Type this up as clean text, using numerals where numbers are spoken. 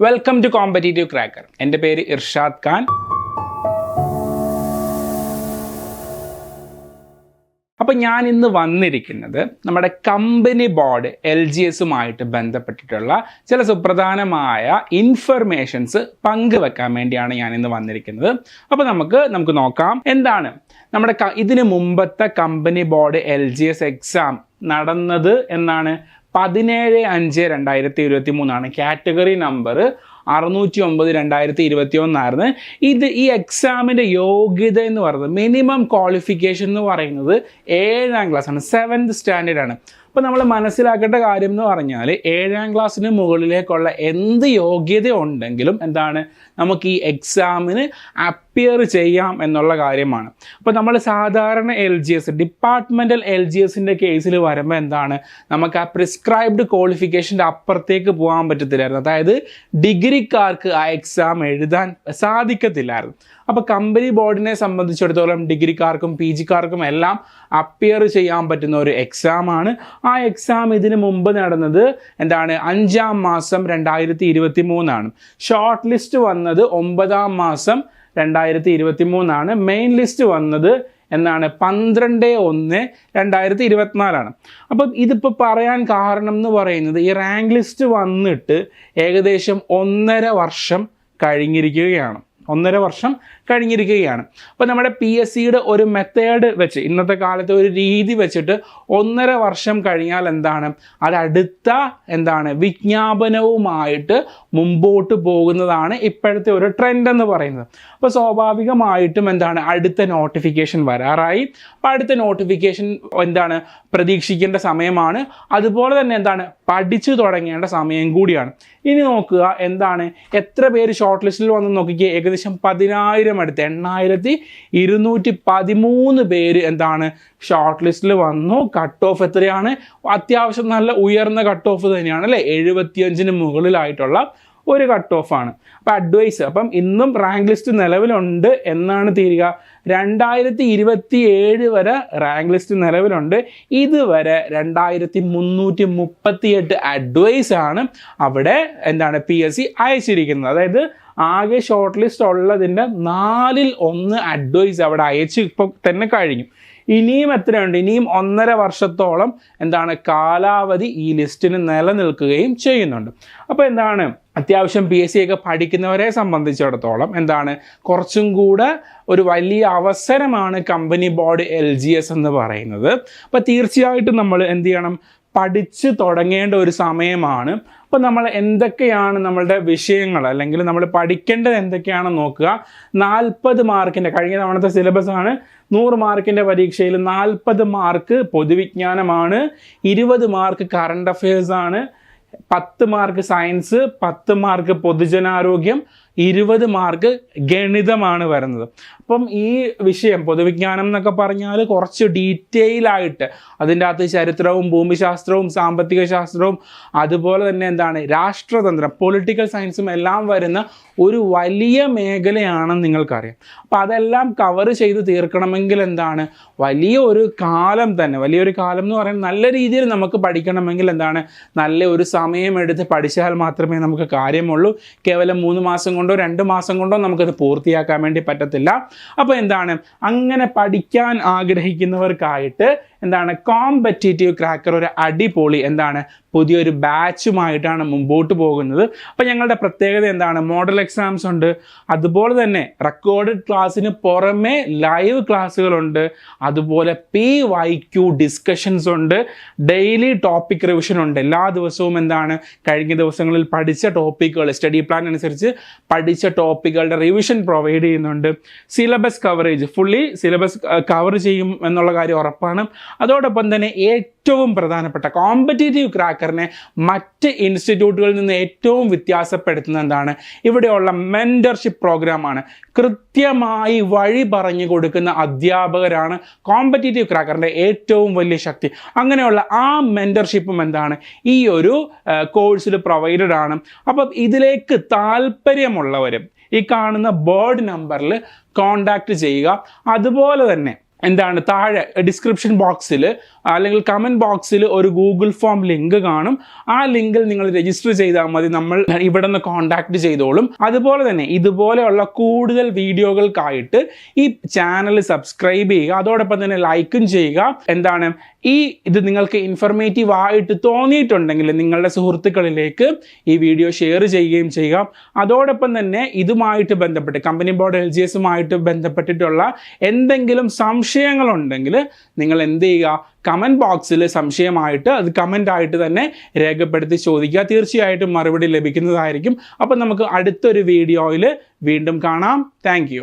Welcome to competitive cracker. എൻ്റെ പേര് ഇർഷാദ് ഖാൻ. അപ്പോൾ ഞാൻ ഇന്ന് വന്നിരിക്കുന്നത് നമ്മുടെ കമ്പനി ബോർഡ് LGSുമായിട്ട് ബന്ധപ്പെട്ടിട്ടുള്ള ചില സുപ്രധാനമായ ഇൻഫർമേഷൻസ് പങ്കുവെക്കാൻ വേണ്ടിയാണ് ഞാൻ ഇന്ന് വന്നിരിക്കുന്നത്. അപ്പോൾ നമുക്ക് നോക്കാം എന്താണ് നമ്മുടെ ഇതിന് മുമ്പത്തെ കമ്പനി ബോർഡ് LGS എക്സാം നടന്നത് എന്നാണ്. 17/5/2023 കാറ്റഗറി നമ്പർ 609/2021 ഈ എക്സാമിൻ്റെ യോഗ്യത എന്ന് പറയുന്നത് മിനിമം ക്വാളിഫിക്കേഷൻ എന്ന് പറയുന്നത് 7ാം ക്ലാസ്സാണ്, 7th സ്റ്റാൻഡേർഡ് ആണ്. അപ്പോൾ നമ്മൾ മനസ്സിലാക്കേണ്ട കാര്യം എന്ന് പറഞ്ഞാൽ 7ാം ക്ലാസ്സിന് മുകളിലേക്കുള്ള എന്ത് യോഗ്യത ഉണ്ടെങ്കിലും നമുക്ക് ഈ എക്സാമിന് അപ്പിയർ ചെയ്യാം എന്നുള്ള കാര്യമാണ്. അപ്പോൾ നമ്മൾ സാധാരണ LGS ഡിപ്പാർട്ട്മെൻറ്റൽ LGSൻ്റെ കേസിൽ വരുമ്പോൾ നമുക്ക് ആ പ്രിസ്ക്രൈബ്ഡ് ക്വാളിഫിക്കേഷൻ്റെ അപ്പുറത്തേക്ക് പോകാൻ പറ്റത്തില്ലായിരുന്നു. അതായത് ഡിഗ്രിക്കാർക്ക് ആ എക്സാം എഴുതാൻ സാധിക്കത്തില്ലായിരുന്നു. അപ്പോൾ കമ്പനി ബോർഡിനെ സംബന്ധിച്ചിടത്തോളം ഡിഗ്രിക്കാർക്കും PGക്കാർക്കും എല്ലാം അപ്പിയർ ചെയ്യാൻ പറ്റുന്ന ഒരു എക്സാമാണ്. ആ എക്സാം ഇതിന് മുമ്പ് നടന്നത് 5ാം മാസം 2023. ഷോർട്ട് ലിസ്റ്റ് വന്നത് 9ാം മാസം 2023. മെയിൻ ലിസ്റ്റ് വന്നത് 12/1/2024. അപ്പം ഇതിപ്പോൾ പറയാൻ കാരണം എന്ന് പറയുന്നത് ഈ റാങ്ക് ലിസ്റ്റ് വന്നിട്ട് ഏകദേശം 1.5 വർഷം കഴിഞ്ഞിരിക്കുകയാണ്. 1.5 വർഷം കഴിഞ്ഞിരിക്കുകയാണ്. അപ്പോൾ നമ്മുടെ PSCയുടെ ഒരു മെത്തേഡ് വെച്ച്, ഇന്നത്തെ കാലത്തെ ഒരു രീതി വെച്ചിട്ട് 1.5 വർഷം കഴിഞ്ഞാൽ അത് അടുത്ത വിജ്ഞാപനവുമായിട്ട് മുമ്പോട്ട് പോകുന്നതാണ് ഇപ്പോഴത്തെ ഒരു ട്രെൻഡ് എന്ന് പറയുന്നത്. അപ്പോൾ സ്വാഭാവികമായിട്ടും അടുത്ത നോട്ടിഫിക്കേഷൻ വരാറായി. അപ്പോൾ അടുത്ത നോട്ടിഫിക്കേഷൻ പ്രതീക്ഷിക്കേണ്ട സമയമാണ്. അതുപോലെ തന്നെ പഠിച്ചു തുടങ്ങേണ്ട സമയം കൂടിയാണ്. ഇനി നോക്കുക എത്ര പേര് ഷോർട്ട് ലിസ്റ്റിൽ വന്ന് നോക്കിക്കുക. ഏകദേശം 10,000 അടുത്ത് 8,213 പേര് ഷോർട്ട് ലിസ്റ്റിൽ വന്നു. കട്ട് ഓഫ് എത്രയാണ്? അത്യാവശ്യം നല്ല ഉയർന്ന കട്ട് ഓഫ് തന്നെയാണ് അല്ലേ. 75-ന് മുകളിലായിട്ടുള്ള ഒരു കട്ട് ഓഫാണ്. അപ്പോൾ അഡ്വൈസ്, അപ്പം ഇന്നും റാങ്ക് ലിസ്റ്റ് നിലവിലുണ്ട് എന്നാണ് തീരുക. 2027 വരെ റാങ്ക് ലിസ്റ്റ് നിലവിലുണ്ട്. ഇതുവരെ 2338 അഡ്വൈസ് ആണ് അവിടെ PSC അയച്ചിരിക്കുന്നത്. അതായത് ആകെ ഷോർട്ട് ലിസ്റ്റ് ഉള്ളതിൻ്റെ 1/4 അഡ്വൈസ് അവിടെ അയച്ച് ഇപ്പോൾ തന്നെ കഴിഞ്ഞു. ഇനിയും എത്രയുണ്ട്? ഇനിയും 1.5 വർഷത്തോളം കാലാവധി ഈ ലിസ്റ്റിന് നിലനിൽക്കുകയും ചെയ്യുന്നുണ്ട്. അപ്പോൾ അത്യാവശ്യം PSC ഒക്കെ പഠിക്കുന്നവരെ സംബന്ധിച്ചിടത്തോളം കുറച്ചും കൂടെ ഒരു വലിയ അവസരമാണ് കമ്പനി ബോർഡ് LGS എന്ന് പറയുന്നത്. അപ്പോൾ തീർച്ചയായിട്ടും നമ്മൾ പഠിച്ച് തുടങ്ങേണ്ട ഒരു സമയമാണ്. അപ്പോൾ നമ്മൾ എന്തൊക്കെയാണ് നമ്മളുടെ വിഷയങ്ങൾ, അല്ലെങ്കിൽ നമ്മൾ പഠിക്കേണ്ടത് എന്തൊക്കെയാണെന്ന് നോക്കുക. 40 മാർക്കിൻ്റെ കഴിഞ്ഞ തവണത്തെ സിലബസാണ്. 100 മാർക്കിൻ്റെ പരീക്ഷയിൽ 40 മാർക്ക് പൊതുവിജ്ഞാനമാണ്, 20 മാർക്ക് കറണ്ട് അഫയേഴ്സാണ്, 10 മാർക്ക് സയൻസ്, 10 മാർക്ക് പൊതുജനാരോഗ്യം, 20 മാർക്ക് ഗണിതമാണ് വരുന്നത്. അപ്പം ഈ വിഷയം പൊതുവിജ്ഞാനം എന്നൊക്കെ പറഞ്ഞാൽ കുറച്ച് ഡീറ്റെയിൽ ആയിട്ട് അതിൻ്റെ അകത്ത് ചരിത്രവും ഭൂമിശാസ്ത്രവും സാമ്പത്തിക ശാസ്ത്രവും അതുപോലെ തന്നെ രാഷ്ട്രതന്ത്രം പൊളിറ്റിക്കൽ സയൻസും എല്ലാം വരുന്ന ഒരു വലിയ മേഖലയാണെന്ന് നിങ്ങൾക്കറിയാം. അപ്പോൾ അതെല്ലാം കവർ ചെയ്ത് തീർക്കണമെങ്കിൽ വലിയൊരു കാലം എന്ന് പറയുന്നത് നല്ല രീതിയിൽ നമുക്ക് പഠിക്കണമെങ്കിൽ നല്ല ഒരു സമയമെടുത്ത് പഠിച്ചാൽ മാത്രമേ നമുക്ക് കാര്യമുള്ളൂ. കേവലം 3 മാസം കൊണ്ടോ 2 മാസം കൊണ്ടോ നമുക്കത് പൂർത്തിയാക്കാൻ വേണ്ടി പറ്റത്തില്ല. അപ്പോൾ അങ്ങനെ പഠിക്കാൻ ആഗ്രഹിക്കുന്നവർക്കായിട്ട് കോമ്പറ്റീറ്റീവ് ക്രാക്കർ ഒരു അടിപൊളി പുതിയൊരു ബാച്ചുമായിട്ടാണ് മുമ്പോട്ട് പോകുന്നത്. അപ്പോൾ ഞങ്ങളുടെ പ്രത്യേകത മോഡൽ എക്സാംസ് ഉണ്ട്, അതുപോലെ തന്നെ റെക്കോർഡഡ് ക്ലാസ്സിന് പുറമെ ലൈവ് ക്ലാസ്സുകളുണ്ട്, അതുപോലെ PYQ ഡിസ്കഷൻസ് ഉണ്ട്, ഡെയിലി ടോപ്പിക് റിവിഷൻ ഉണ്ട്. എല്ലാ ദിവസവും കഴിഞ്ഞ ദിവസങ്ങളിൽ പഠിച്ച ടോപ്പിക്കുകൾ സ്റ്റഡി പ്ലാൻ അനുസരിച്ച് പഠിച്ച ടോപ്പിക്കുകളുടെ റിവിഷൻ പ്രൊവൈഡ് ചെയ്യുന്നുണ്ട്. Syllabus coverage fully syllabus cover ചെയ്യും എന്നുള്ള കാര്യം ഉറപ്പാണ്. അതോടൊപ്പം തന്നെ ഏറ്റവും പ്രധാനപ്പെട്ട കോമ്പറ്റീറ്റീവ് ക്രാക്കറിനെ മറ്റ് ഇൻസ്റ്റിറ്റ്യൂട്ടുകളിൽ നിന്ന് ഏറ്റവും വ്യത്യാസപ്പെടുത്തുന്ന ഇവിടെയുള്ള മെൻറ്റർഷിപ്പ് പ്രോഗ്രാമാണ്. കൃത്യമായി വഴി പറഞ്ഞു കൊടുക്കുന്ന അധ്യാപകരാണ് കോമ്പറ്റീറ്റീവ് ക്രാക്കറിൻ്റെ ഏറ്റവും വലിയ ശക്തി. അങ്ങനെയുള്ള ആ മെൻറ്റർഷിപ്പും ഈ ഒരു കോഴ്സിൽ പ്രൊവൈഡഡ് ആണ്. അപ്പം ഇതിലേക്ക് താല്പര്യമുള്ളവരും ഈ കാണുന്ന ബോർഡ് നമ്പറിൽ കോൺടാക്റ്റ് ചെയ്യുക. അതുപോലെ തന്നെ താഴെ ഡിസ്ക്രിപ്ഷൻ ബോക്സിൽ അല്ലെങ്കിൽ കമൻറ്റ് ബോക്സിൽ ഒരു ഗൂഗിൾ ഫോം ലിങ്ക് കാണും. ആ ലിങ്കിൽ നിങ്ങൾ രജിസ്റ്റർ ചെയ്താൽ മതി, നമ്മൾ ഇവിടെ നിന്ന് കോൺടാക്ട് ചെയ്തോളും. അതുപോലെ തന്നെ ഇതുപോലെയുള്ള കൂടുതൽ വീഡിയോകൾക്കായിട്ട് ഈ ചാനൽ സബ്സ്ക്രൈബ് ചെയ്യുക, അതോടൊപ്പം തന്നെ ലൈക്കും ചെയ്യുക. എന്താണ് ഇത് നിങ്ങൾക്ക് ഇൻഫർമേറ്റീവ് ആയിട്ട് തോന്നിയിട്ടുണ്ടെങ്കിൽ നിങ്ങളുടെ സുഹൃത്തുക്കളിലേക്ക് ഈ വീഡിയോ ഷെയർ ചെയ്യുകയും ചെയ്യുക. അതോടൊപ്പം തന്നെ ഇതുമായിട്ട് ബന്ധപ്പെട്ട് കമ്പനി ബോർഡ് LGSുമായിട്ട് ബന്ധപ്പെട്ടിട്ടുള്ള എന്തെങ്കിലും സംശയങ്ങളുണ്ടെങ്കിൽ നിങ്ങൾ എന്ത് ചെയ്യുക, കമൻറ്റ് ബോക്സിൽ സംശയമായിട്ട് അത് കമൻ്റായിട്ട് തന്നെ രേഖപ്പെടുത്തി ചോദിക്കുക. തീർച്ചയായിട്ടും മറുപടി ലഭിക്കുന്നതായിരിക്കും. അപ്പം നമുക്ക് അടുത്തൊരു വീഡിയോയിൽ വീണ്ടും കാണാം. താങ്ക്